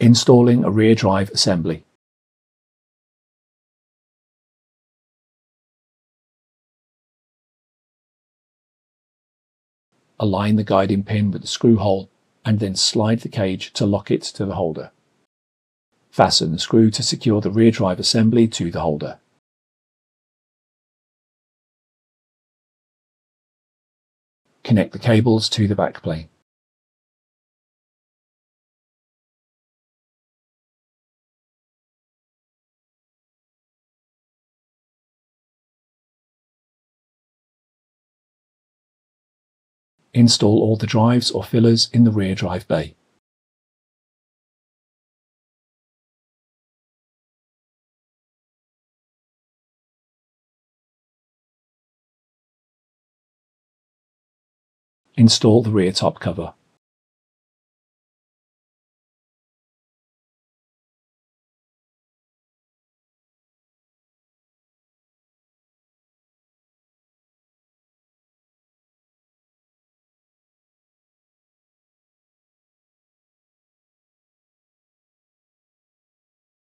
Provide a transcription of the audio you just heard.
Installing a rear drive assembly. Align the guiding pin with the screw hole and then slide the cage to lock it to the holder. Fasten the screw to secure the rear drive assembly to the holder. Connect the cables to the backplane. Install all the drives or fillers in the rear drive bay. Install the rear top cover.